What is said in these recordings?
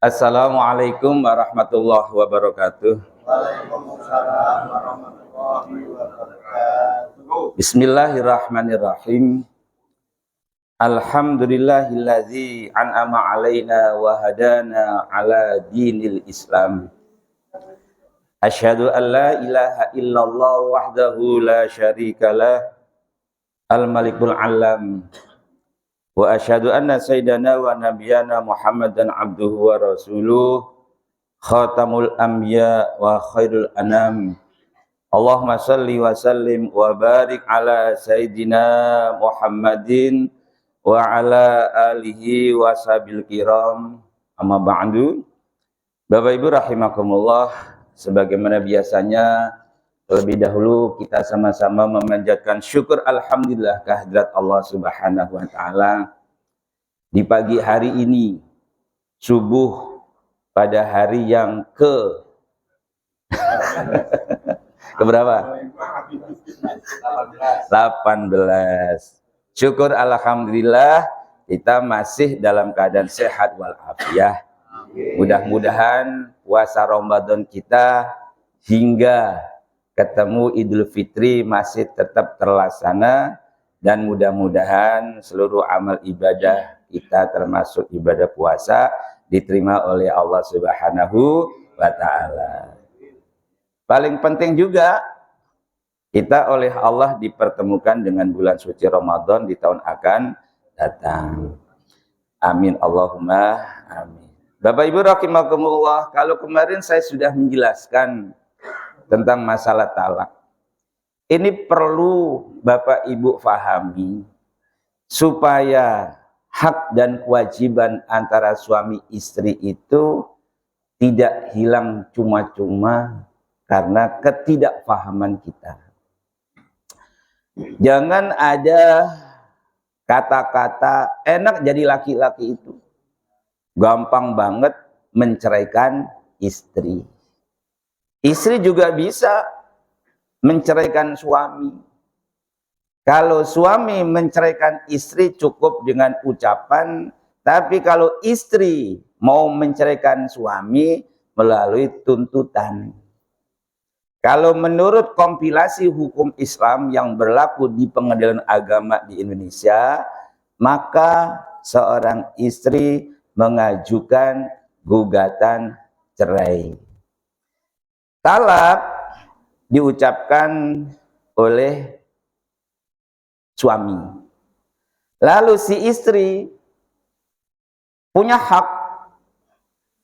Assalamualaikum warahmatullahi wabarakatuh. Waalaikumsalam warahmatullahi wabarakatuh. Bismillahirrahmanirrahim. Alhamdulillahilladzi an'ama alaina wa hadana ala dinil Islam. Asyhadu an la ilaha illallah wahdahu la syarikalah al-malikul alam. Wa asyhadu anna sayyidana wa nabiyana Muhammadan abduhu wa rasuluh khatamul anbiya wa khairul anam. Allahumma salli wa sallim wa barik ala sayyidina Muhammadin wa ala alihi wa sahbihi kiram. Amma ba'du. Bapak Ibu rahimakumullah, sebagaimana biasanya terlebih dahulu kita sama-sama memanjatkan syukur alhamdulillah kehadirat Allah Subhanahu wa taala di pagi hari ini, subuh pada hari yang keberapa? 18. Syukur alhamdulillah kita masih dalam keadaan sehat walafiat. Mudah-mudahan puasa Ramadan kita hingga ketemu Idul Fitri masih tetap terlaksana, dan mudah-mudahan seluruh amal ibadah kita termasuk ibadah puasa diterima oleh Allah Subhanahu wa taala. Paling penting juga kita oleh Allah dipertemukan dengan bulan suci Ramadan di tahun akan datang. Amin Allahumma amin. Bapak Ibu rahimakumullah, kalau kemarin saya sudah menjelaskan tentang masalah talak. Ini perlu Bapak Ibu fahami supaya hak dan kewajiban antara suami istri itu tidak hilang cuma-cuma karena ketidakpahaman kita. Jangan ada kata-kata enak jadi laki-laki itu gampang banget menceraikan istri. Istri juga bisa menceraikan suami. Kalau suami menceraikan istri cukup dengan ucapan, tapi kalau istri mau menceraikan suami melalui tuntutan. Kalau menurut kompilasi hukum Islam yang berlaku di pengadilan agama di Indonesia, maka seorang istri mengajukan gugatan cerai. Talak diucapkan oleh suami. Lalu si istri punya hak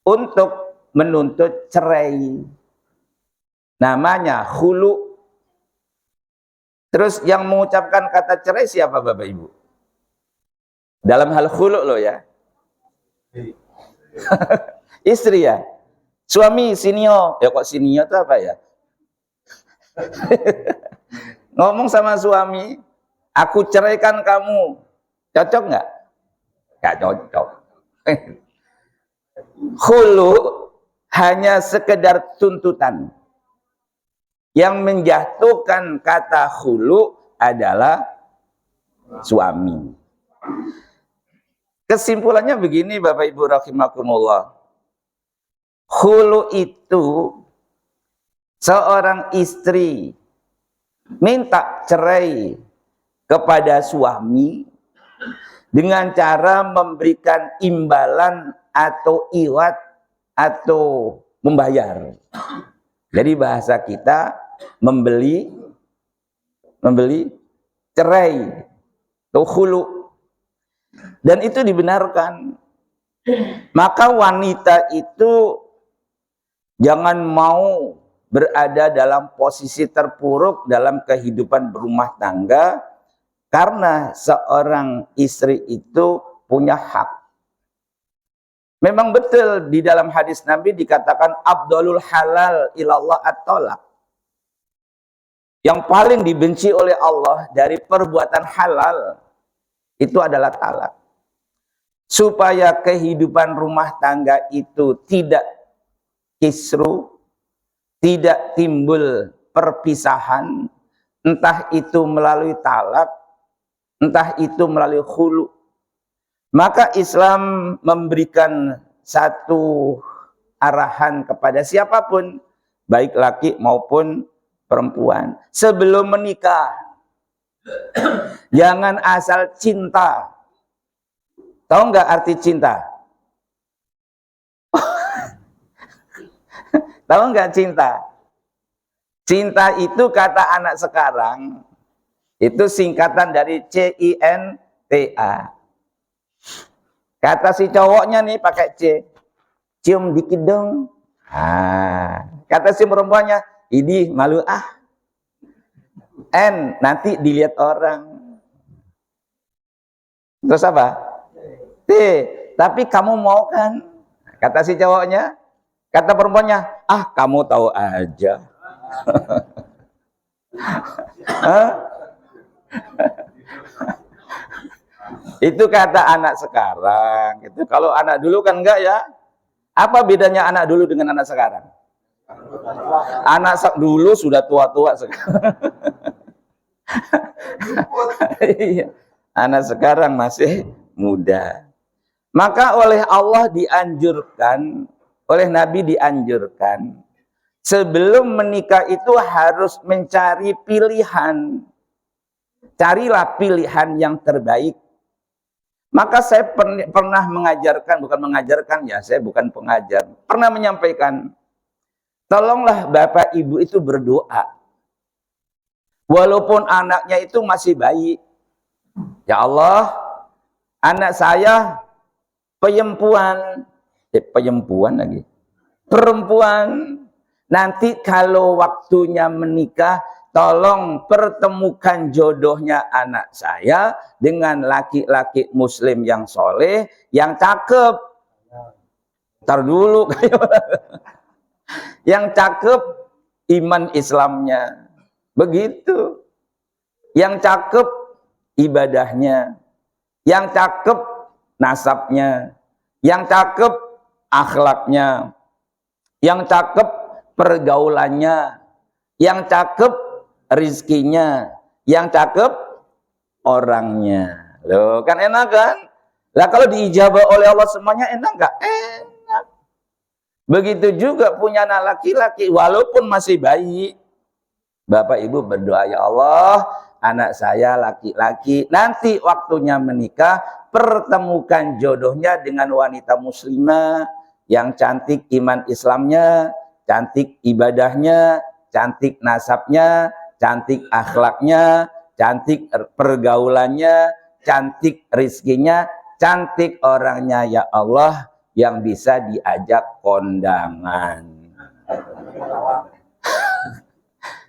untuk menuntut cerai. Namanya khulu. Terus yang mengucapkan kata cerai siapa Bapak Ibu? Dalam hal khulu loh ya. Istri ya. Suami sinio, ya kok sinio itu apa ya? Ngomong sama suami, aku ceraikan kamu, cocok nggak? Nggak cocok. Khulu hanya sekedar tuntutan. Yang menjatuhkan kata khulu adalah suami. Kesimpulannya begini Bapak Ibu rahimakumullah. Khulu itu seorang istri minta cerai kepada suami dengan cara memberikan imbalan atau iwat atau membayar. Jadi bahasa kita membeli cerai atau khulu. Dan itu dibenarkan. Maka wanita itu jangan mau berada dalam posisi terpuruk dalam kehidupan berumah tangga, karena seorang istri itu punya hak. Memang betul di dalam hadis Nabi dikatakan afdhalul halal ilallah at-talaq. Yang paling dibenci oleh Allah dari perbuatan halal itu adalah talak. Supaya kehidupan rumah tangga itu tidak kisru, tidak timbul perpisahan, entah itu melalui talak, entah itu melalui khulu. Maka Islam memberikan satu arahan kepada siapapun, baik laki maupun perempuan. Sebelum menikah, jangan asal cinta. Tahu nggak arti cinta? Tahu nggak cinta? Cinta itu kata anak sekarang, itu singkatan dari CINTA. Kata si cowoknya nih pakai C, cium dikit dong. Kata si perempuannya, idih malu ah. N, nanti dilihat orang. Terus apa? T, tapi kamu mau kan? Kata si cowoknya. Kata perempuannya, ah kamu tahu aja. Itu kata anak sekarang. Itu kalau anak dulu kan enggak ya. Apa bedanya anak dulu dengan anak sekarang? Anak dulu sudah tua-tua sekarang. Anak sekarang masih muda. Maka oleh Allah dianjurkan, oleh Nabi dianjurkan, sebelum menikah itu harus mencari pilihan. Carilah pilihan yang terbaik. Maka saya pernah mengajarkan, bukan mengajarkan ya, saya bukan pengajar. Pernah menyampaikan, tolonglah Bapak Ibu itu berdoa. Walaupun anaknya itu masih bayi. Ya Allah, anak saya perempuan lagi. Perempuan. Nanti kalau waktunya menikah, tolong pertemukan jodohnya anak saya dengan laki-laki muslim yang soleh, yang cakep. Ntar dulu. Yang cakep iman Islamnya. Begitu. Yang cakep ibadahnya. Yang cakep nasabnya. Yang cakep akhlaknya. Yang cakep pergaulannya. Yang cakep rizkinya, yang cakep orangnya. Loh, kan enak kan? Lah kalau diijabah oleh Allah semuanya enak nggak? Enak. Begitu juga punya anak laki-laki walaupun masih bayi. Bapak Ibu berdoa, ya Allah, anak saya laki-laki, nanti waktunya menikah, pertemukan jodohnya dengan wanita muslimah yang cantik iman Islamnya, cantik ibadahnya, cantik nasabnya, cantik akhlaknya, cantik pergaulannya, cantik rizkinya, cantik orangnya, ya Allah, yang bisa diajak kondangan.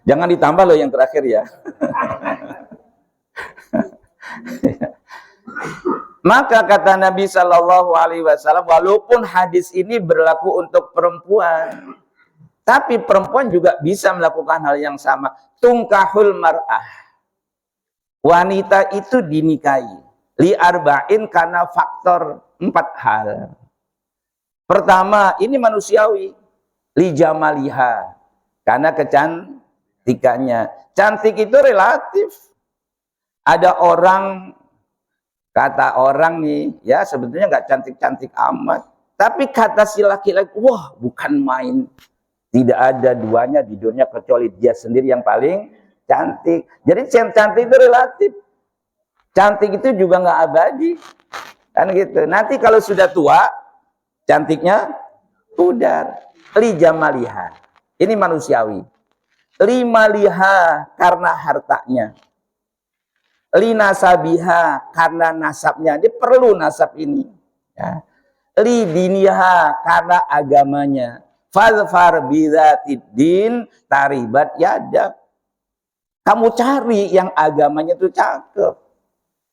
Jangan ditambah loh yang terakhir ya. Maka kata Nabi Shallallahu Alaihi Wasallam, walaupun hadis ini berlaku untuk perempuan, tapi perempuan juga bisa melakukan hal yang sama. Tungkahul mar'ah. Wanita itu dinikahi. Li arba'in karena faktor 4 hal. Pertama, ini manusiawi. Li jamaliha. Karena kecantikannya. Cantik itu relatif. Ada orang, kata orang nih, ya sebetulnya nggak cantik-cantik amat. Tapi kata si laki-laki, wah bukan main. Tidak ada duanya di dunia kecuali dia sendiri yang paling cantik. Jadi cantik itu relatif. Cantik itu juga nggak abadi. Kan gitu. Nanti kalau sudah tua, cantiknya pudar. Li jamaliha. Ini manusiawi. Li maliha karena hartanya. Li nasabiha karena nasabnya. Dia perlu nasab ini. Ya. Li diniha karena agamanya. Fadfar bidzatiddin taribat yadak. Kamu cari yang agamanya itu cakep.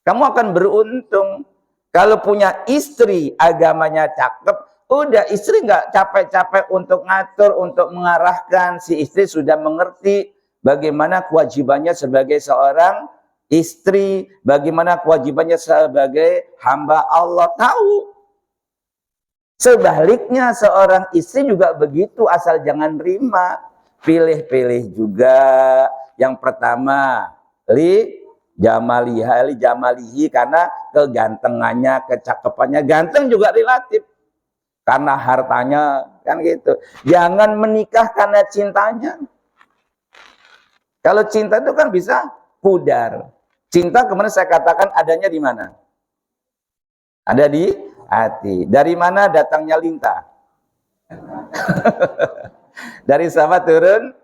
Kamu akan beruntung. Kalau punya istri agamanya cakep, udah istri nggak capek-capek untuk ngatur, untuk mengarahkan. Si istri sudah mengerti bagaimana kewajibannya sebagai seorang istri, bagaimana kewajibannya sebagai hamba Allah. Tahu. Sebaliknya seorang istri juga begitu, asal jangan terima. Pilih-pilih juga. Yang pertama, li jamalihi karena kegantengannya, kecakapannya. Ganteng juga relatif. karena hartanya, kan gitu. Jangan menikah karena cintanya. Kalau cinta itu kan bisa pudar. Cinta kemarin saya katakan adanya di mana? Ada di hati. Dari mana datangnya lintah? Dari sama turun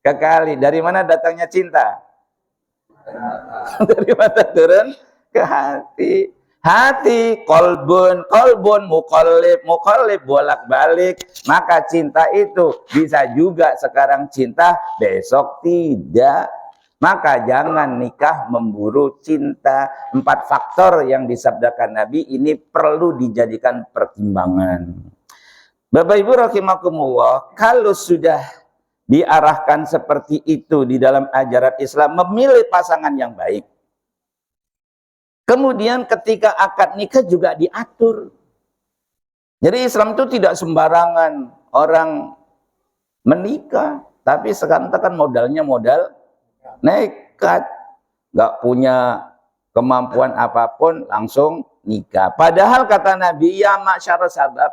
ke kali. Dari mana datangnya cinta? Dari mana turun ke hati. Hati, kolbun, mukallib, bolak-balik. Maka cinta itu bisa juga sekarang cinta, besok tidak. Maka jangan nikah memburu cinta. 4 faktor yang disabdakan Nabi ini perlu dijadikan pertimbangan. Bapak Ibu rahimakumullah, kalau sudah diarahkan seperti itu di dalam ajaran Islam, memilih pasangan yang baik. Kemudian ketika akad nikah juga diatur. Jadi Islam itu tidak sembarangan orang menikah. Tapi sekarang kan modalnya modal nekat. Gak punya kemampuan apapun langsung nikah. Padahal kata Nabi, ya ma'syara sabab,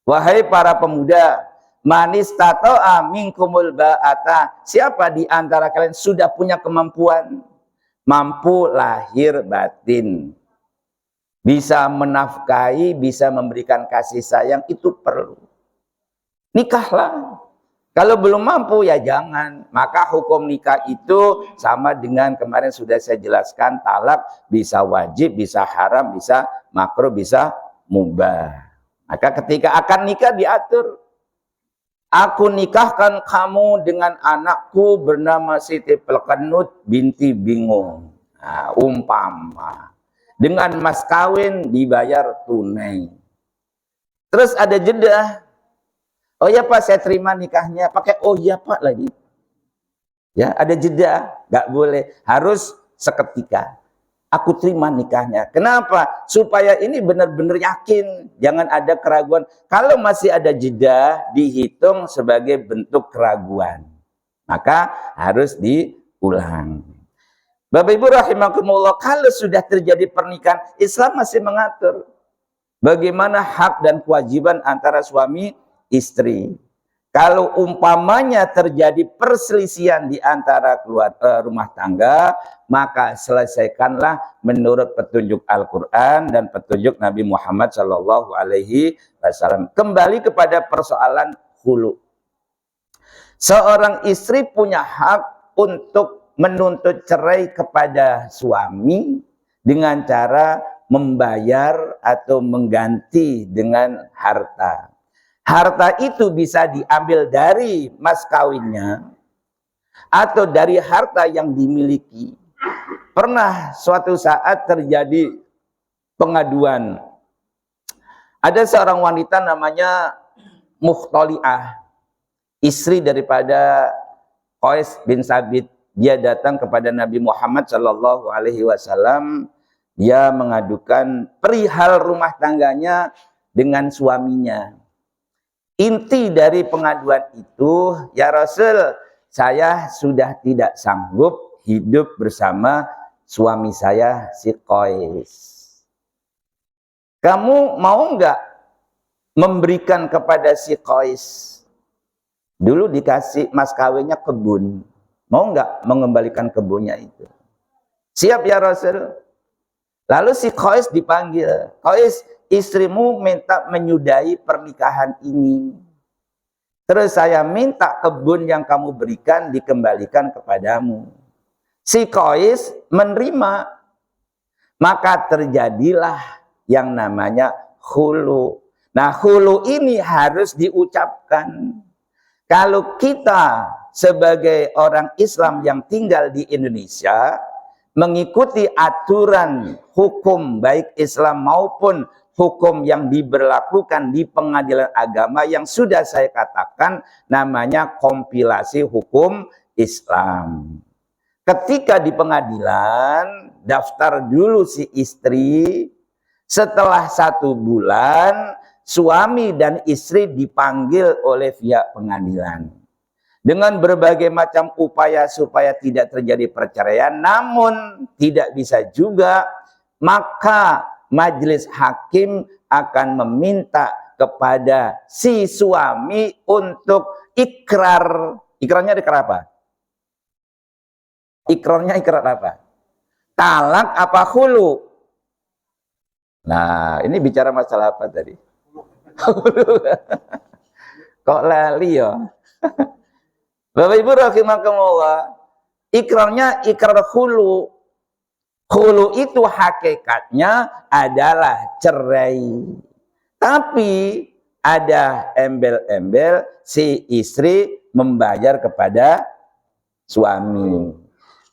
wahai para pemuda, manis tato'a minkumul ba'ata, siapa di antara kalian sudah punya kemampuan, mampu lahir batin, bisa menafkahi, bisa memberikan kasih sayang, itu perlu. Nikahlah. Kalau belum mampu ya jangan. Maka hukum nikah itu sama dengan kemarin sudah saya jelaskan, talak bisa wajib, bisa haram, bisa makruh, bisa mubah. Maka ketika akan nikah diatur. Aku nikahkan kamu dengan anakku bernama Siti Pelkenut binti Bingung. Nah, umpama. Dengan mas kawin dibayar tunai. Terus ada jeda. Oh ya Pak, saya terima nikahnya. Pakai oh ya Pak lagi. Ya, ada jeda. Gak boleh. Harus seketika. Aku terima nikahnya. Kenapa? Supaya ini benar-benar yakin. Jangan ada keraguan. Kalau masih ada jeda, dihitung sebagai bentuk keraguan. Maka harus diulang. Bapak Ibu rahimakumullah, kalau sudah terjadi pernikahan, Islam masih mengatur bagaimana hak dan kewajiban antara suami istri. Kalau umpamanya terjadi perselisihan di antara rumah tangga, maka selesaikanlah menurut petunjuk Al-Quran dan petunjuk Nabi Muhammad SAW. Kembali kepada persoalan khulu. Seorang istri punya hak untuk menuntut cerai kepada suami dengan cara membayar atau mengganti dengan harta. Harta itu bisa diambil dari mas kawinnya atau dari harta yang dimiliki. Pernah suatu saat terjadi pengaduan. Ada seorang wanita namanya Mukhtali'ah, istri daripada Qais bin Sabit. Dia datang kepada Nabi Muhammad SAW. Dia mengadukan perihal rumah tangganya dengan suaminya. Inti dari pengaduan itu, ya Rasul, saya sudah tidak sanggup hidup bersama suami saya si Qais. Kamu mau nggak memberikan kepada si Qais? Dulu dikasih mas kawinnya kebun. Mau nggak mengembalikan kebunnya itu? Siap ya Rasul. Lalu si Qais dipanggil. Qais, istrimu minta menyudahi pernikahan ini. Terus saya minta kebun yang kamu berikan dikembalikan kepadamu. Si Qais menerima. Maka terjadilah yang namanya khulu. Nah, khulu ini harus diucapkan. Kalau kita sebagai orang Islam yang tinggal di Indonesia mengikuti aturan hukum baik Islam maupun hukum yang diberlakukan di pengadilan agama yang sudah saya katakan namanya kompilasi hukum Islam. Ketika di pengadilan daftar dulu si istri, setelah 1 bulan suami dan istri dipanggil oleh pihak pengadilan dengan berbagai macam upaya supaya tidak terjadi perceraian, namun tidak bisa juga, maka majelis hakim akan meminta kepada si suami untuk ikrar. Ikrarnya ikrar apa? Ikrarnya ikrar apa? Talak apa khulu? Nah, ini bicara masalah apa tadi? Kok lali ya? Bapak Ibu rahimakumullah, ikrarnya ikrar khulu. Khulu itu hakikatnya adalah cerai. Tapi ada embel-embel si istri membayar kepada suami.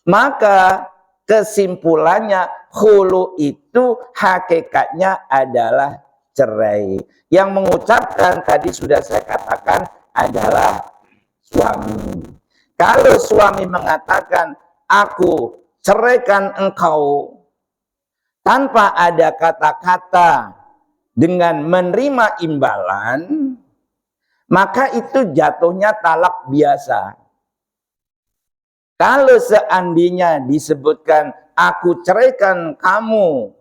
Maka kesimpulannya khulu itu hakikatnya adalah cerai. Yang mengucapkan tadi sudah saya katakan adalah suami. Kalau suami mengatakan aku ceraikan engkau tanpa ada kata-kata dengan menerima imbalan, maka itu jatuhnya talak biasa. Kalau seandainya disebutkan aku ceraikan kamu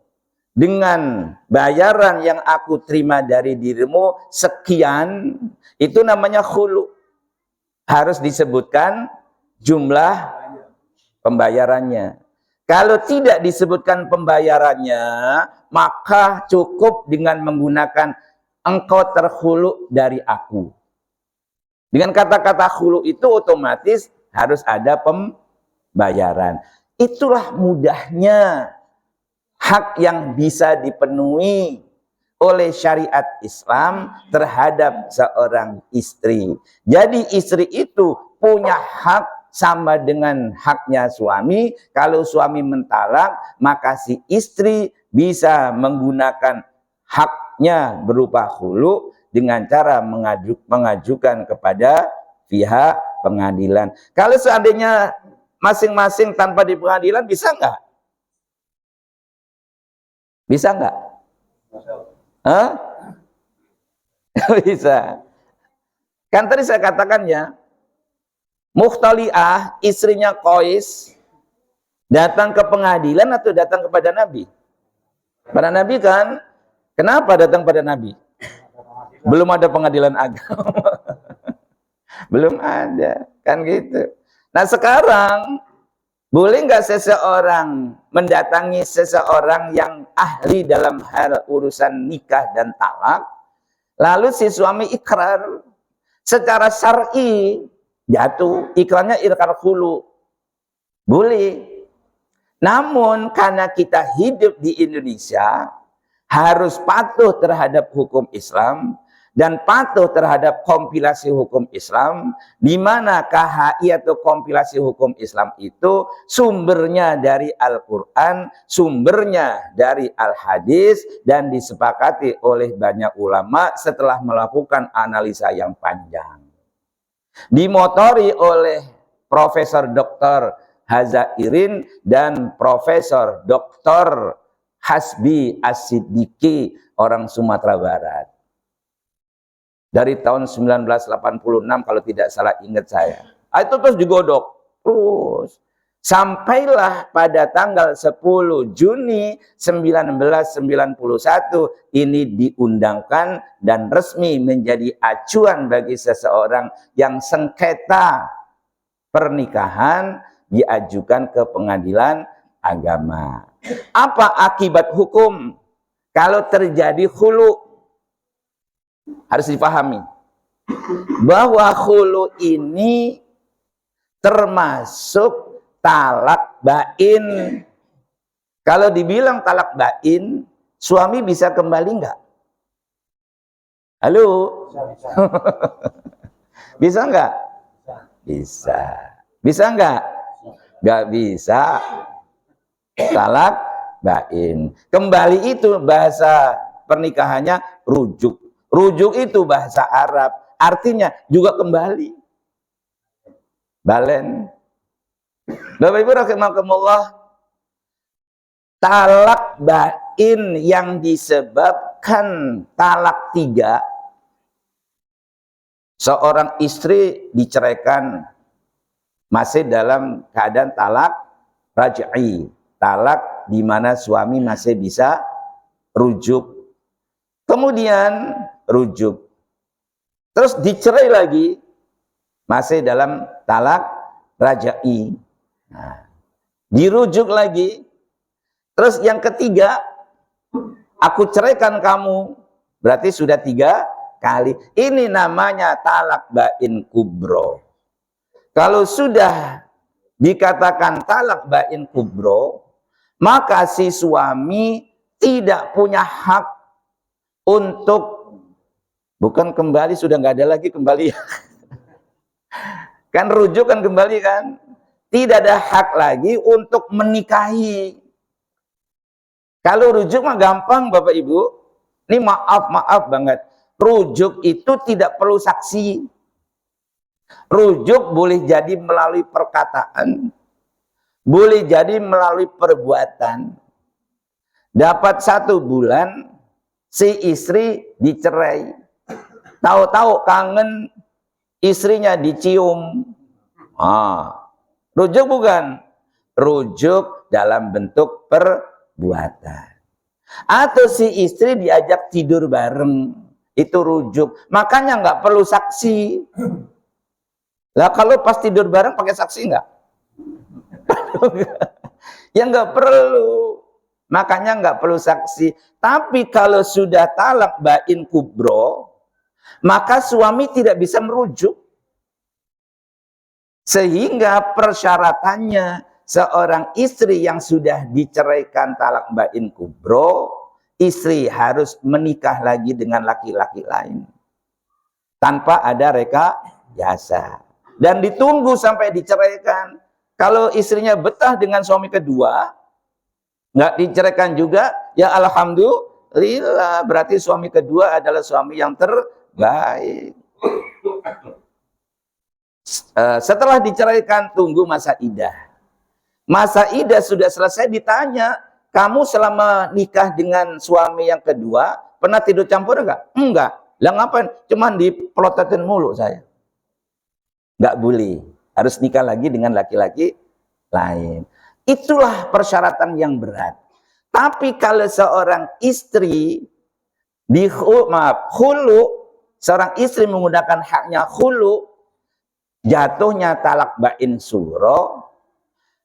dengan bayaran yang aku terima dari dirimu sekian, itu namanya khulu. Harus disebutkan jumlah pembayarannya. Kalau tidak disebutkan pembayarannya, maka cukup dengan menggunakan engkau terkhulu dari aku. Dengan kata-kata khulu itu otomatis harus ada pembayaran. Itulah mudahnya hak yang bisa dipenuhi oleh syariat Islam terhadap seorang istri. Jadi istri itu punya hak sama dengan haknya suami. Kalau suami mentalak, maka si istri bisa menggunakan haknya berupa khulu dengan cara mengajukan kepada pihak pengadilan. Kalau seandainya masing-masing tanpa di pengadilan, bisa nggak? Bisa nggak? Hah? Bisa. Kan tadi saya katakan ya, Mukhtali'ah, istrinya Qais, datang ke pengadilan atau datang kepada Nabi? Pada Nabi kan? Kenapa datang pada Nabi? Belum ada pengadilan agama. Belum ada, kan gitu. Nah sekarang, boleh nggak seseorang mendatangi seseorang yang ahli dalam hal urusan nikah dan talak, lalu si suami ikrar, secara syar'i jatuh, ikrarnya ikrar khulu. Boleh. Namun karena kita hidup di Indonesia, harus patuh terhadap hukum Islam dan patuh terhadap kompilasi hukum Islam, di mana KHI atau kompilasi hukum Islam itu sumbernya dari Al-Quran, sumbernya dari Al-Hadis, dan disepakati oleh banyak ulama setelah melakukan analisa yang panjang. Dimotori oleh Profesor Dr. Hazairin dan Profesor Dr. Hasbi As-Siddiqi, orang Sumatera Barat. Dari tahun 1986 kalau tidak salah ingat saya. Itu terus digodok. Terus. Sampailah pada tanggal 10 Juni 1991 ini diundangkan dan resmi menjadi acuan bagi seseorang yang sengketa pernikahan diajukan ke pengadilan agama. Apa akibat hukum kalau terjadi khulu? Harus dipahami bahwa khulu ini termasuk talak bain. Kalau dibilang talak bain, suami bisa kembali enggak? Halo? Bisa enggak? Bisa. Bisa enggak? Enggak bisa. Talak bain. Kembali itu bahasa pernikahannya rujuk. Rujuk itu bahasa Arab. Artinya juga kembali. Balen. Bapak Ibu rahimakumullah, talak bain yang disebabkan talak 3, seorang istri diceraikan masih dalam keadaan talak raj'i, talak di mana suami masih bisa rujuk. Kemudian rujuk. Terus dicerai lagi, masih dalam talak raja'i. Nah, dirujuk lagi. Terus yang ketiga, aku ceraikan kamu. Berarti sudah 3 kali. Ini namanya talak bain kubro. Kalau sudah dikatakan talak bain kubro, maka si suami tidak punya hak untuk, bukan kembali, sudah nggak ada lagi kembali. Kan rujuk kan kembali kan. Tidak ada hak lagi untuk menikahi. Kalau rujuk mah gampang Bapak Ibu. Ini maaf banget. Rujuk itu tidak perlu saksi. Rujuk boleh jadi melalui perkataan. Boleh jadi melalui perbuatan. Dapat 1 bulan, si istri dicerai. Tahu-tahu kangen, istrinya dicium. Rujuk bukan? Rujuk dalam bentuk perbuatan. Atau si istri diajak tidur bareng, itu rujuk. Makanya nggak perlu saksi. Lah kalau pas tidur bareng pakai saksi nggak? Ya nggak perlu. Makanya nggak perlu saksi. Tapi kalau sudah talak bain kubro, maka suami tidak bisa merujuk. Sehingga persyaratannya seorang istri yang sudah diceraikan talak bain kubro, istri harus menikah lagi dengan laki-laki lain. Tanpa ada rekayasa. Dan ditunggu sampai diceraikan. Kalau istrinya betah dengan suami kedua, nggak diceraikan juga, ya alhamdulillah, berarti suami kedua adalah suami yang terbaik. Setelah diceraikan, tunggu masa iddah. Masa iddah sudah selesai, ditanya, kamu selama nikah dengan suami yang kedua pernah tidur campur enggak? Enggak. Lah ngapain? Cuman dipelototin mulu saya. Enggak boleh. Harus nikah lagi dengan laki-laki lain. Itulah persyaratan yang berat. Tapi kalau seorang istri khulu, seorang istri menggunakan haknya khulu, jatuhnya talak bain suro,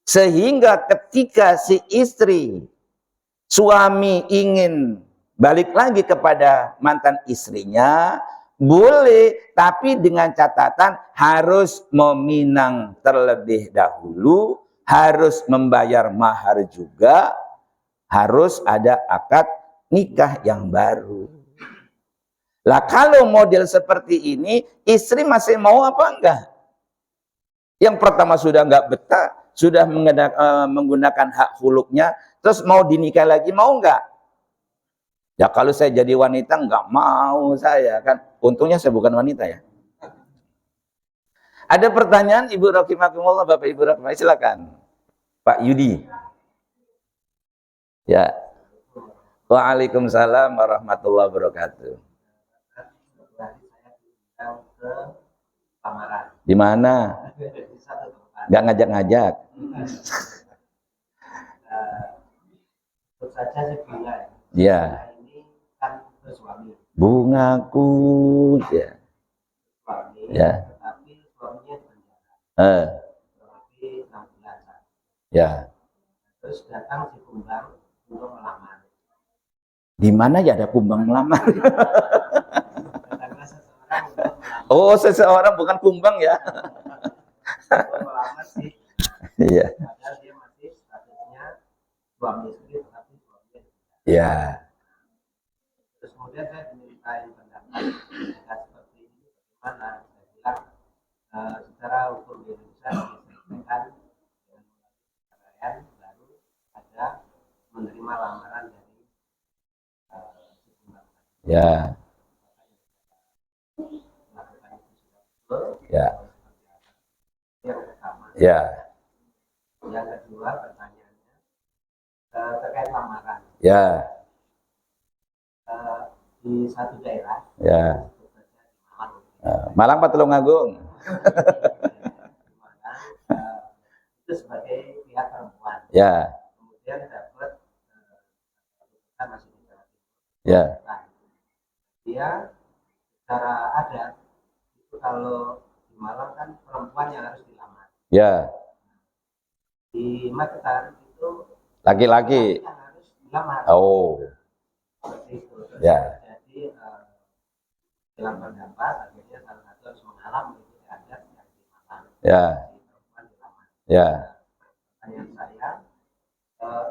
sehingga ketika si istri, suami ingin balik lagi kepada mantan istrinya, boleh, tapi dengan catatan harus meminang terlebih dahulu, harus membayar mahar juga, harus ada akad nikah yang baru. Lah kalau model seperti ini, istri masih mau apa enggak? Yang pertama sudah enggak betah, sudah menggunakan hak huluknya, terus mau dinikah lagi, mau enggak? Ya kalau saya jadi wanita enggak mau saya, kan untungnya saya bukan wanita ya. Ada pertanyaan Ibu Rahimakumullah, Bapak Ibu Rahimakumullah, silakan. Pak Yudi. Ya. Waalaikumsalam warahmatullahi wabarakatuh. Di mana? Enggak ngajak-ngajak. Saja saya bilang. Ya. Ini kan bersuami. Bungaku ya. Suami. Ya. Tapi suaminya di penjara. Berarti 6 bulan. Ya. Terus datang si kumbang untuk melamar. Di mana ya ada kumbang melamar? Datanglah seseorang untuk melamar. Oh, seseorang bukan kumbang ya. Untuk melamar sih. Iya. Padahal dia masih statusnya suami istri, tetapi suaminya di penjara. Ya. Terus kemudian saya dimintain pendapat jika seperti ini bagaimana? Saya bilang secara hukum di Indonesia diselesaikan dengan perceraian, baru ada menerima lamaran dari si kumbang. Ya. Melakukan itu sudah betul. Ya. Yang pertama. Ya. Yang kedua pertanyaannya terkait lamaran. Ya. Di satu daerah. Ya. Malang. Malang apa Tulungagung? Itu sebagai pihak perempuan. Ya. Kemudian dapat kita masih di Jawa Timur. Ya. Nah, dia kalau di Malang kan perempuan yang harus dilamar. Ya. Di Magetan itu Laki-laki. yang harus dilamar. Oh. Seperti itu. Terus Ya. jadi dalam pendapat akhirnya salah satu harus mengalam itu adat yang di Malang. Ya. Perempuan dilamar. Ya. Pertanyaan saya,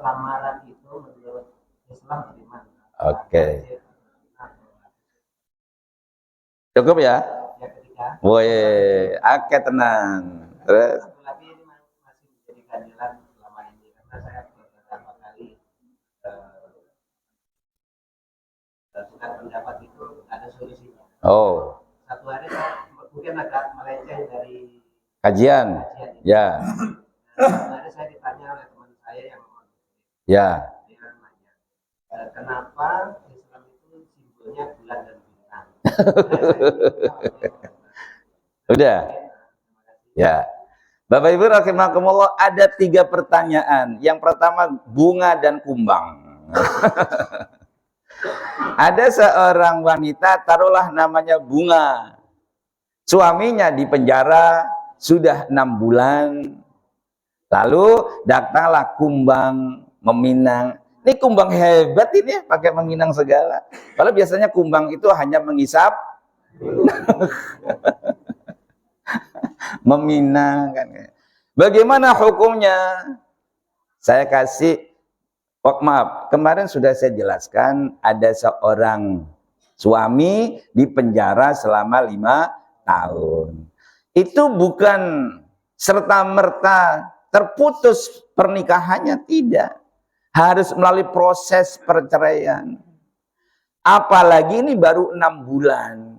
lamaran itu menurut Islam bagaimana? Oke. Cukup ya? Yang ketiga. Woi, oke tenang. Terus? Satu lagi ini masih menjadi ganjalan selama ini karena saya beberapa kali tukar pendapat itu ada solusinya. Oh. Satu hari saya mungkin agak melenceng dari Kajian. ini. Ya. Satu hari saya ditanya oleh teman saya yang Ya. dia nanya, kenapa Islam itu simbolnya bulan dan bintang? Udah. Ya. Bapak Ibu rahimakumullah, ada 3 pertanyaan. Yang pertama, bunga dan kumbang. Ada seorang wanita, taruhlah namanya Bunga. Suaminya di penjara sudah 6 bulan. Lalu datanglah kumbang meminang. Ini kumbang hebat ini, pakai meminang segala. Kalau biasanya kumbang itu hanya mengisap, meminang kan. Bagaimana hukumnya? Saya kasih, maaf, kemarin sudah saya jelaskan, ada seorang suami di penjara selama 5 tahun. Itu bukan serta-merta terputus pernikahannya, tidak. Harus melalui proses perceraian. Apalagi ini baru 6 bulan.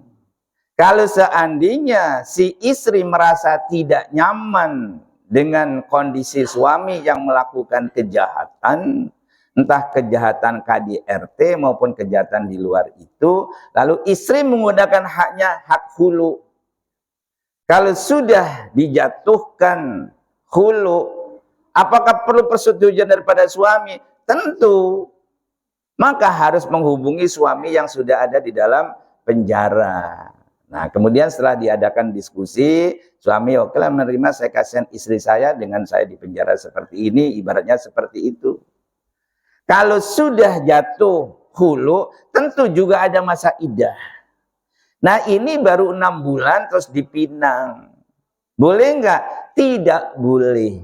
Kalau seandainya si istri merasa tidak nyaman dengan kondisi suami yang melakukan kejahatan, entah kejahatan KDRT maupun kejahatan di luar itu, lalu istri menggunakan haknya, hak hulu. Kalau sudah dijatuhkan hulu, apakah perlu persetujuan daripada suami? Tentu. Maka harus menghubungi suami yang sudah ada di dalam penjara. Nah, kemudian setelah diadakan diskusi, suami oke lah menerima, saya kasihan istri saya dengan saya di penjara seperti ini, ibaratnya seperti itu. Kalau sudah jatuh hulu, tentu juga ada masa iddah. Nah, ini baru 6 bulan terus dipinang. Boleh enggak? Tidak boleh.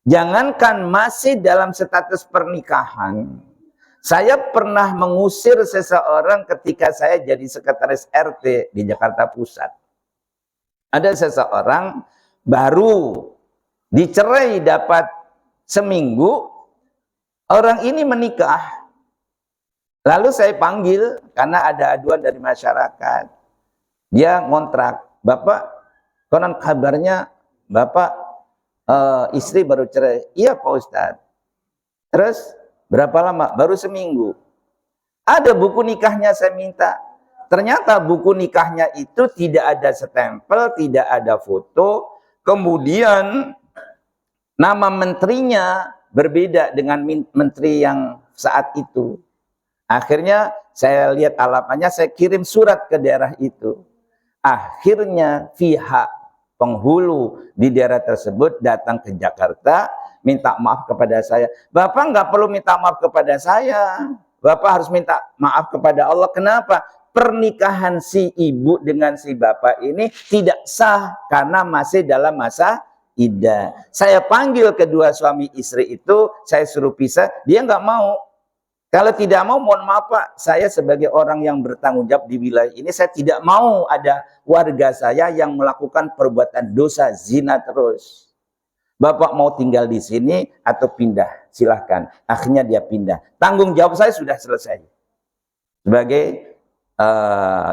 Jangankan masih dalam status pernikahan. Saya pernah mengusir seseorang ketika saya jadi sekretaris RT di Jakarta Pusat. Ada seseorang baru dicerai dapat seminggu, orang ini menikah. Lalu saya panggil karena ada aduan dari masyarakat. Dia ngontrak, Bapak, konon kabarnya Bapak istri baru cerai. Iya Pak Ustadz. Terus berapa lama? Baru seminggu. Ada buku nikahnya saya minta. Ternyata buku nikahnya itu tidak ada stempel, tidak ada foto. Kemudian nama menterinya berbeda dengan menteri yang saat itu. Akhirnya saya lihat alamatnya, saya kirim surat ke daerah itu. Akhirnya pihak penghulu di daerah tersebut datang ke Jakarta, minta maaf kepada saya. Bapak nggak perlu minta maaf kepada saya. Bapak harus minta maaf kepada Allah. Kenapa? Pernikahan si ibu dengan si bapak ini tidak sah karena masih dalam masa iddah. Saya panggil kedua suami istri itu, saya suruh pisah, dia nggak mau. Kalau tidak mau, mohon maaf Pak, saya sebagai orang yang bertanggung jawab di wilayah ini, saya tidak mau ada warga saya yang melakukan perbuatan dosa zina terus. Bapak mau tinggal di sini atau pindah? Silahkan. Akhirnya dia pindah. Tanggung jawab saya sudah selesai. Sebagai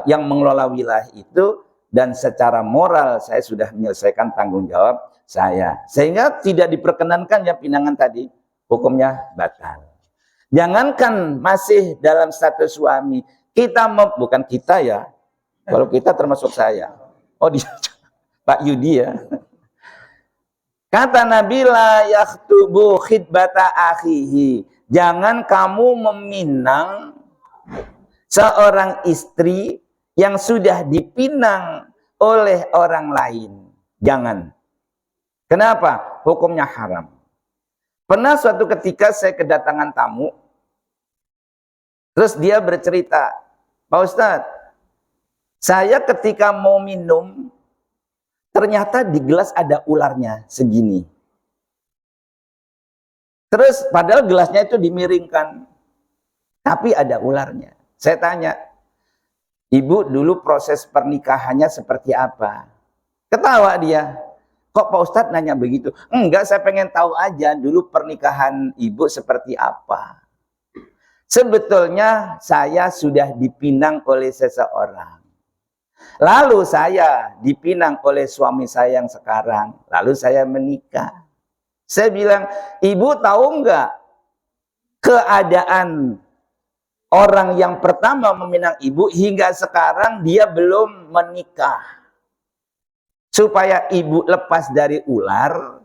yang mengelola wilayah itu, dan secara moral saya sudah menyelesaikan tanggung jawab saya. Sehingga tidak diperkenankan ya pinangan tadi, hukumnya batal. Jangankan masih dalam status suami, kita bukan kita ya, kalau kita termasuk saya. Oh dia, Pak Yudi ya. Kata Nabi la yakhtubu khidbata akhihi. Jangan kamu meminang seorang istri yang sudah dipinang oleh orang lain. Jangan. Kenapa? Hukumnya haram. Pernah suatu ketika saya kedatangan tamu, terus dia bercerita, Pak Ustadz, saya ketika mau minum, ternyata di gelas ada ularnya segini. Terus padahal gelasnya itu dimiringkan, tapi ada ularnya. Saya tanya, Ibu dulu proses pernikahannya seperti apa? Ketawa dia. Kok Pak Ustadz nanya begitu? Enggak, saya pengen tahu aja dulu pernikahan Ibu seperti apa. Sebetulnya saya sudah dipinang oleh seseorang. Lalu saya dipinang oleh suami saya yang sekarang. Lalu saya menikah. Saya bilang, Ibu tahu enggak keadaan orang yang pertama meminang Ibu hingga sekarang dia belum menikah. Supaya Ibu lepas dari ular,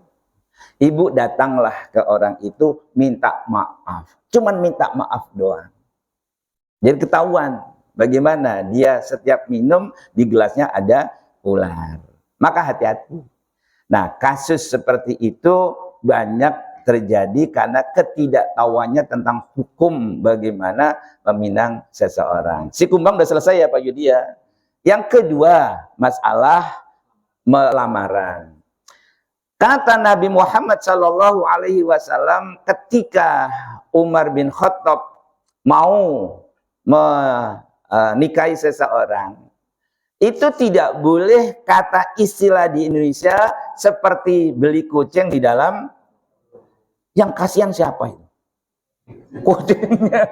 Ibu datanglah ke orang itu minta maaf. Cuman minta maaf doang. Jadi ketahuan bagaimana dia setiap minum di gelasnya ada ular. Maka hati-hati. Nah, kasus seperti itu banyak terjadi karena ketidaktahuannya tentang hukum bagaimana meminang seseorang. Si kumbang udah selesai ya Pak Yudi ya. Yang kedua, masalah lamaran. Kata Nabi Muhammad Shallallahu Alaihi Wasallam ketika Umar bin Khattab mau menikahi seseorang, itu tidak boleh kata istilah di Indonesia seperti beli kucing di dalam. Yang kasihan siapa itu? Kucingnya.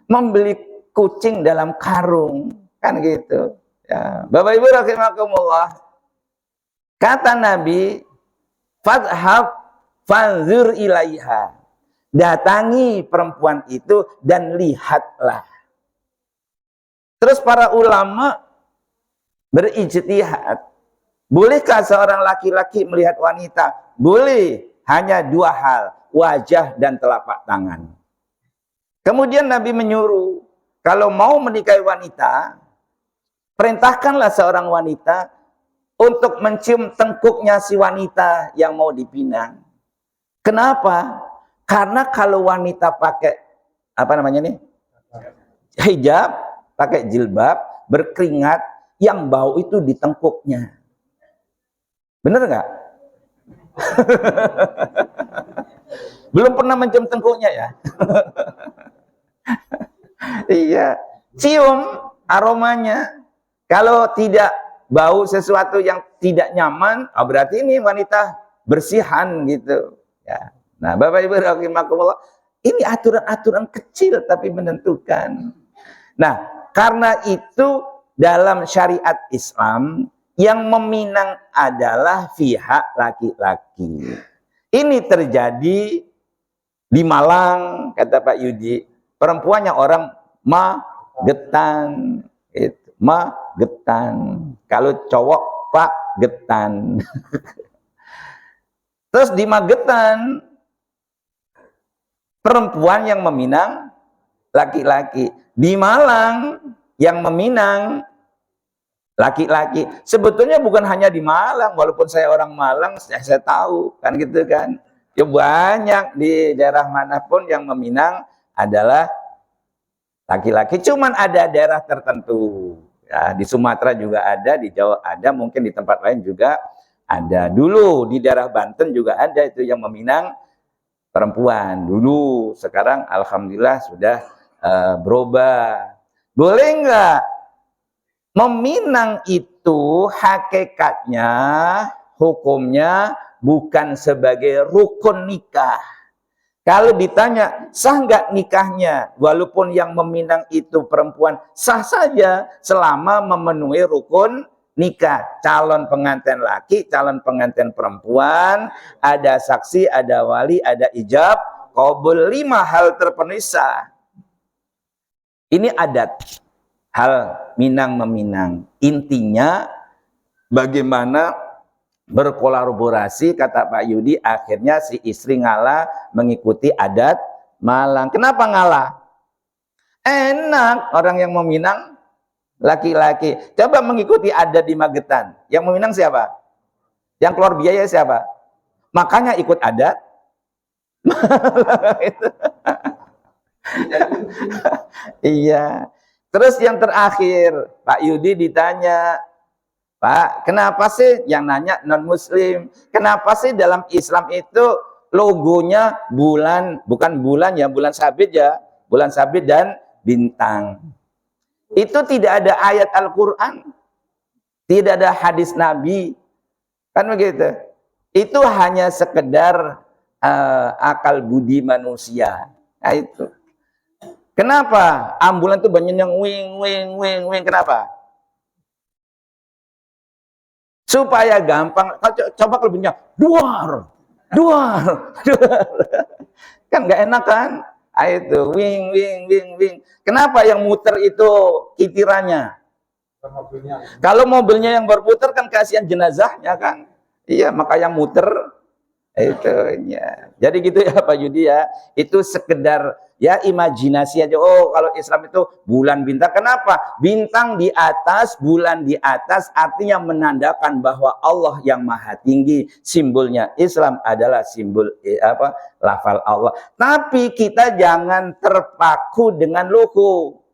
Membeli kucing dalam karung, kan gitu. Ya. Bapak Ibu rahimakumullah. Kata Nabi, fadhhab fanzur ilaiha. Datangi perempuan itu dan lihatlah. Terus para ulama berijtihad. Bolehkah seorang laki-laki melihat wanita? Boleh, hanya dua hal, wajah dan telapak tangan. Kemudian Nabi menyuruh, kalau mau menikahi wanita, perintahkanlah seorang wanita untuk mencium tengkuknya si wanita yang mau dipinang. Kenapa? Karena kalau wanita pakai apa namanya nih? Hijab, pakai jilbab, berkeringat, yang bau itu di tengkuknya. Bener nggak? Belum pernah mencium tengkuknya ya? Iya, cium aromanya. Kalau tidak bau sesuatu yang tidak nyaman, berarti ini wanita bersihan gitu. Ya. Nah, Bapak Ibu rahimakumullah, ini aturan-aturan kecil tapi menentukan. Nah, karena itu dalam syariat Islam yang meminang adalah pihak laki-laki. Ini terjadi di Malang, kata Pak Yudi. Perempuannya orang Magetan. Itu. Magetan. Kalau cowok Pak Getan. Terus di Magetan, perempuan yang meminang laki-laki. Di Malang yang meminang laki-laki. Sebetulnya bukan hanya di Malang, walaupun saya orang Malang, saya tahu kan gitu kan. Ya banyak di daerah manapun yang meminang adalah laki-laki. Cuman ada daerah tertentu. Ya, di Sumatera juga ada, di Jawa ada, mungkin di tempat lain juga ada. Dulu di daerah Banten juga ada itu yang meminang perempuan. Dulu, sekarang alhamdulillah sudah berubah. Boleh nggak? Meminang itu hakikatnya, hukumnya bukan sebagai rukun nikah. Kalau ditanya, sah nggak nikahnya? Walaupun yang meminang itu perempuan, sah saja selama memenuhi rukun nikah. Calon pengantin laki, calon pengantin perempuan, ada saksi, ada wali, ada ijab, qabul, 5 hal terpenuhi sah. Ini adat. Hal minang meminang. Intinya bagaimana berkolaborasi, kata Pak Yudi, akhirnya si istri ngalah mengikuti adat Malang. Kenapa ngalah? Enak orang yang meminang Laki-laki. Coba mengikuti adat di Magetan. Yang meminang siapa? Yang keluar biaya siapa? Makanya ikut adat. Iya. Terus yang terakhir, Pak Yudi ditanya, Pak, kenapa sih yang nanya non-muslim? Kenapa sih dalam Islam itu logonya bulan, bukan bulan ya, bulan sabit ya, bulan sabit dan bintang. Itu tidak ada ayat Al-Quran, tidak ada hadis Nabi, kan begitu. Itu hanya sekedar akal budi manusia. Nah itu. Kenapa ambulan itu banyak yang wing, kenapa? Supaya gampang, coba kalau bunyinya duar. Kan nggak enak kan? Itu wing. Kenapa yang muter itu kitirannya? Kalau mobilnya yang berputar kan kasihan jenazahnya kan? Iya, maka yang muter itu ya. Jadi gitu ya Pak Yudi ya. Itu sekedar ya imajinasi aja. Oh, kalau Islam itu bulan bintang. Kenapa? Bintang di atas, bulan di atas artinya menandakan bahwa Allah yang maha tinggi. Simbolnya Islam adalah simbol lafal Allah. Tapi kita jangan terpaku dengan logo.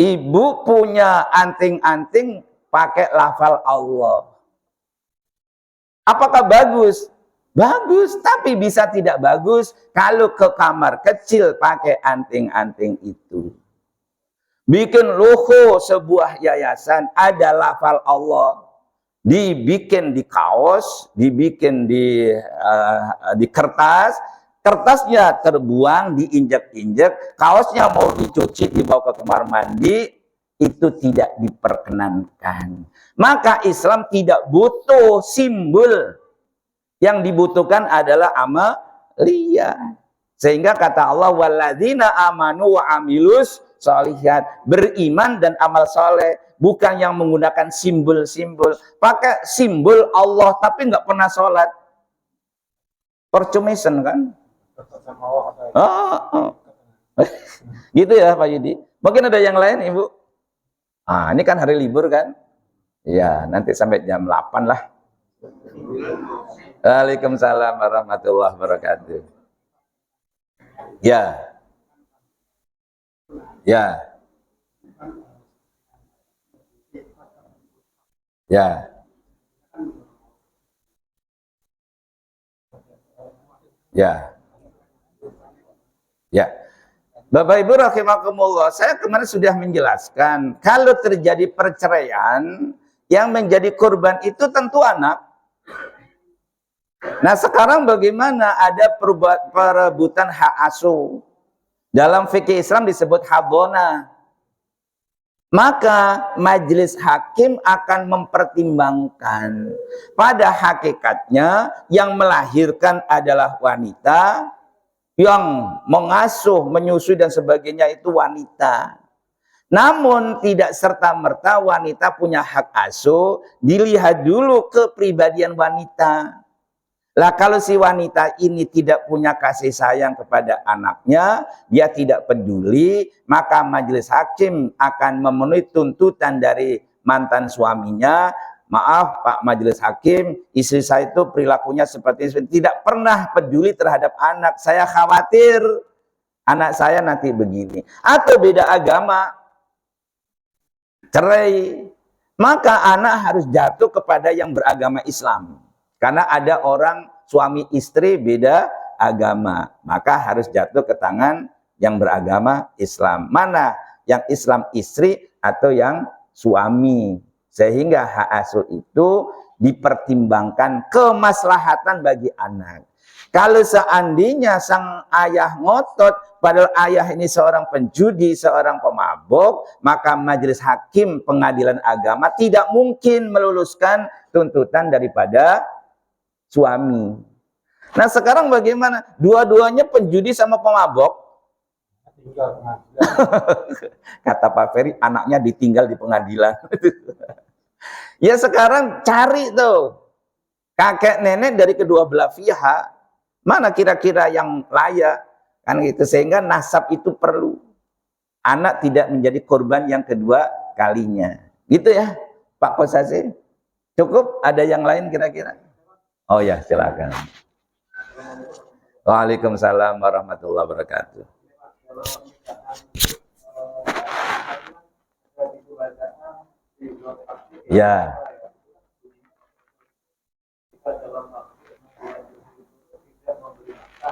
Ibu punya anting-anting pakai lafal Allah. Apakah bagus? Bagus, tapi bisa tidak bagus kalau ke kamar kecil pakai anting-anting itu. Bikin logo sebuah yayasan, ada lafal Allah. Dibikin di kaos, dibikin di kertas, kertasnya terbuang, diinjak-injak, kaosnya mau dicuci, dibawa ke kamar mandi, itu tidak diperkenankan. Maka Islam tidak butuh simbol. Yang dibutuhkan adalah amalia. Sehingga kata Allah, walladzina amanu wa amilus sholihat, beriman dan amal soleh, bukan yang menggunakan simbol-simbol. Pakai simbol Allah tapi nggak pernah sholat. Percumisen kan? Gitu ya Pak Yudi. Mungkin ada yang lain Ibu? Ini kan hari libur kan? Ya, nanti sampai jam 8 lah. Waalaikumsalam warahmatullahi wabarakatuh. Ya. Bapak Ibu rahimakumullah, saya kemarin sudah menjelaskan kalau terjadi perceraian yang menjadi korban itu tentu anak. Nah sekarang bagaimana ada perebutan hak asuh? Dalam fikih Islam disebut hadona. Maka majelis hakim akan mempertimbangkan. Pada hakikatnya yang melahirkan adalah wanita, yang mengasuh, menyusui dan sebagainya itu wanita. Namun tidak serta-merta wanita punya hak asuh, dilihat dulu kepribadian wanita. Lah kalau si wanita ini tidak punya kasih sayang kepada anaknya, dia tidak peduli, maka majelis hakim akan memenuhi tuntutan dari mantan suaminya. Maaf Pak majelis hakim, istri saya itu perilakunya seperti itu, tidak pernah peduli terhadap anak. Saya khawatir anak saya nanti begini. Atau beda agama, cerai. Maka anak harus jatuh kepada yang beragama Islam. Karena ada orang suami istri beda agama, maka harus jatuh ke tangan yang beragama Islam. Mana yang Islam istri atau yang suami? Sehingga hak asuh itu dipertimbangkan kemaslahatan bagi anak. Kalau seandainya sang ayah ngotot, padahal ayah ini seorang penjudi, seorang pemabuk, maka majelis hakim pengadilan agama tidak mungkin meluluskan tuntutan daripada suami. Nah sekarang bagaimana? Dua-duanya penjudi sama pemabok. Kata Pak Ferry, anaknya ditinggal di pengadilan. Ya sekarang cari tuh kakek nenek dari kedua belah pihak, mana kira-kira yang layak kan gitu, sehingga nasab itu perlu. anak tidak menjadi korban yang kedua kalinya. Gitu ya, Pak Posasi. Cukup? Ada yang lain kira-kira? Oh ya, silakan. Waalaikumsalam warahmatullahi wabarakatuh. Ya.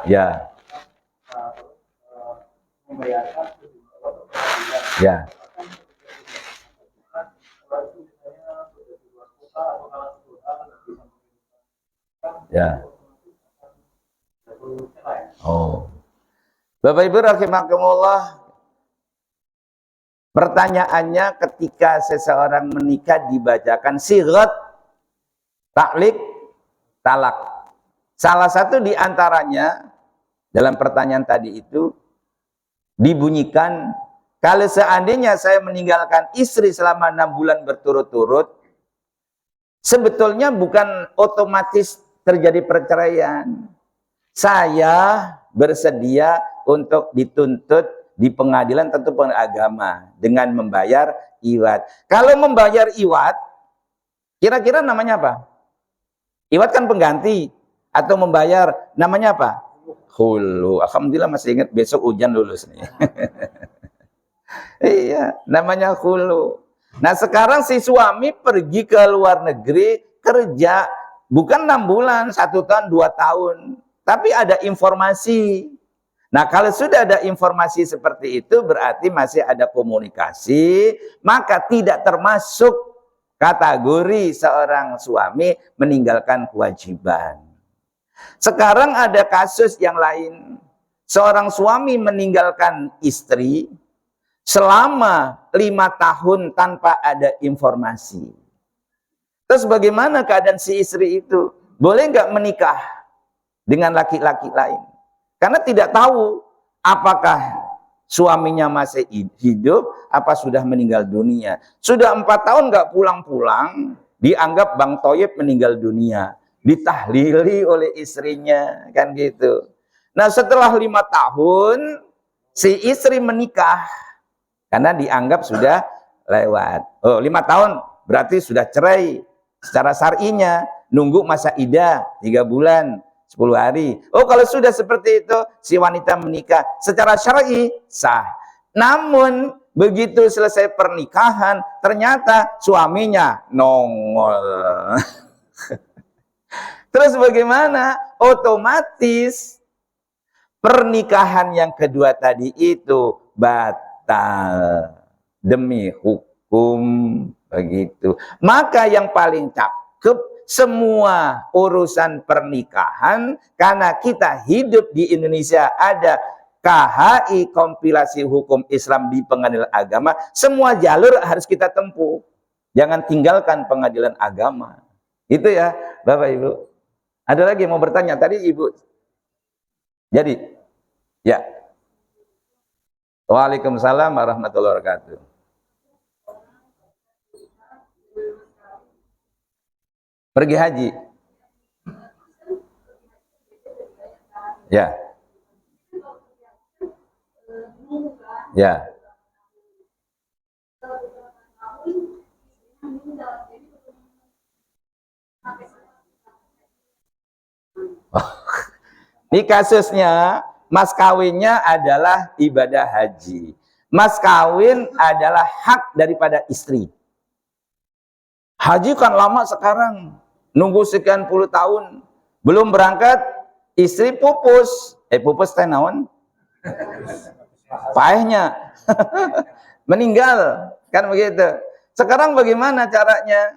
Ya. Ya. Ya. Oh. Bapak Ibu rahimakumullah, pertanyaannya ketika seseorang menikah dibacakan sighat taklik talak. Salah satu di antaranya dalam pertanyaan tadi itu dibunyikan, kalau seandainya saya meninggalkan istri selama 6 bulan berturut-turut, sebetulnya bukan otomatis terjadi perceraian. Saya bersedia untuk dituntut di pengadilan, tentu pengadilan agama, dengan membayar iwat. Kalau membayar iwat, kira-kira namanya apa? Iwat kan pengganti, atau membayar namanya apa? Khulu. Alhamdulillah masih ingat, besok hujan lulus nih. Iya, namanya khulu. Nah sekarang si suami pergi ke luar negeri kerja, bukan 6 bulan, 1 tahun, 2 tahun, tapi ada informasi. Nah kalau sudah ada informasi seperti itu, berarti masih ada komunikasi, maka tidak termasuk kategori seorang suami meninggalkan kewajiban. Sekarang ada kasus yang lain, seorang suami meninggalkan istri selama 5 tahun tanpa ada informasi. Terus bagaimana keadaan si istri itu? Boleh nggak menikah dengan laki-laki lain? Karena tidak tahu apakah suaminya masih hidup, apa sudah meninggal dunia. Sudah 4 tahun nggak pulang-pulang, dianggap Bang Toyib meninggal dunia. Ditahlili oleh istrinya, kan gitu. Nah setelah 5 tahun, si istri menikah, karena dianggap sudah lewat. Oh 5 tahun, berarti sudah cerai. Secara syar'inya, nunggu masa iddah 3 bulan. 10 hari. Oh kalau sudah seperti itu, si wanita menikah secara syar'i sah. Namun begitu selesai pernikahan, ternyata suaminya nongol. Terus bagaimana? Otomatis pernikahan yang kedua tadi itu batal demi hukum, begitu. Maka yang paling cakep, semua urusan pernikahan, karena kita hidup di Indonesia ada KHI, kompilasi hukum Islam di pengadilan agama, semua jalur harus kita tempuh. Jangan tinggalkan pengadilan agama. Itu ya Bapak Ibu. Ada lagi yang mau bertanya? Tadi Ibu. Jadi, ya. Waalaikumsalam warahmatullahi wabarakatuh. Pergi haji. Ya. Ya. Ini kasusnya, mas kawinnya adalah ibadah haji. Mas kawin adalah hak daripada istri. Haji kan lama sekarang, nunggu sekian puluh tahun, belum berangkat, istri pupus. Pupus teh naon? Paehnya. Meninggal, kan begitu. Sekarang bagaimana caranya?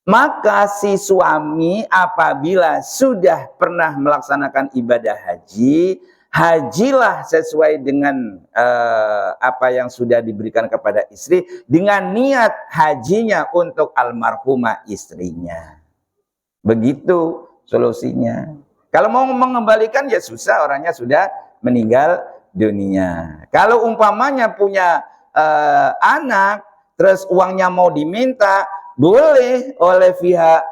Maka si suami apabila sudah pernah melaksanakan ibadah haji, hajilah sesuai dengan apa yang sudah diberikan kepada istri, dengan niat hajinya untuk almarhumah istrinya. Begitu solusinya. Kalau mau mengembalikan ya susah, orangnya sudah meninggal dunia. Kalau umpamanya punya anak, terus uangnya mau diminta, boleh oleh pihak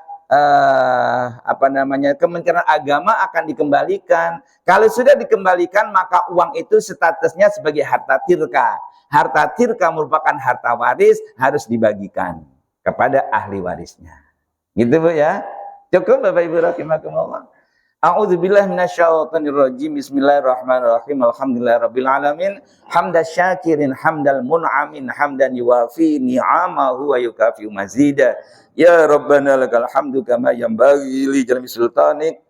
Kementerian Agama akan dikembalikan. Kalau sudah dikembalikan, maka uang itu statusnya sebagai harta tirka. harta tirka merupakan harta waris, harus dibagikan kepada ahli warisnya. Gitu Bu ya. Cukup Bapak Ibu rahimakumullah. A'udzubillahi minasyaitonirrajim. Bismillahirrahmanirrahim. Alhamdulillahirabbil alamin. Hamdan syakirin hamdal mun'amin hamdan yuwafi ni'amahu wa yukafi mazida. Ya Rabbana lakal hamdu kama yanbaghi li jalali sultanik.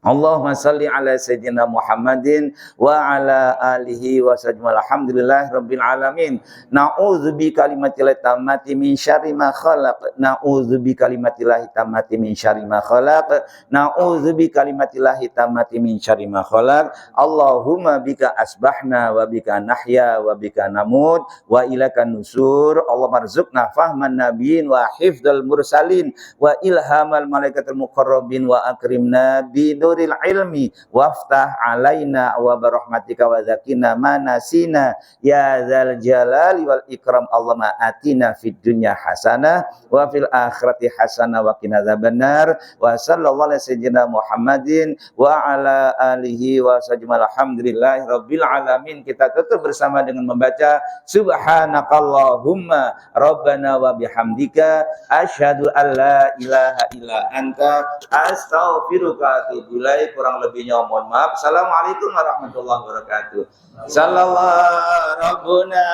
Allahumma salli ala sayyidina Muhammadin wa ala alihi wa sallam. Alhamdulillah rabbil alamin. Na'udzu bi kalimatillahi tammati min syarri ma khalaq. Na'udzu bi kalimatillahi tammati min syarri ma khalaq. Na'udzu bi kalimatillahi tammati min syarri ma khalaq. Allahumma bika asbahna wa bika nahya wa bika namut wa ilaka nusur. Allahumma rzuqna fahman nabiyyin wa hifdzal mursalin wa ilhamal malaikatil muqarrabin wa akrimna bi nuril ilmi waftah alaina wa barahmatika wa zakina manasina ya dzal jalali wal ikram. Allahumma atina fid dunya hasanah wa fil akhirati hasanah wa qina adzabannar. Wa sallallahu ala sayyidina Muhammadin wa ala alihi wa sallam. Alhamdulillahi rabbil alamin. Kita tutup bersama dengan membaca subhanakallahumma rabbana wa bihamdika asyhadu an la ilaha illa anta astaghfiruka wa atubu ilaik. Kurang lebihnya mohon maaf. Assalamualaikum warahmatullahi wabarakatuh. Sallallahu rabbuna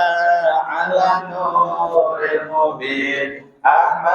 ala nuril mubin.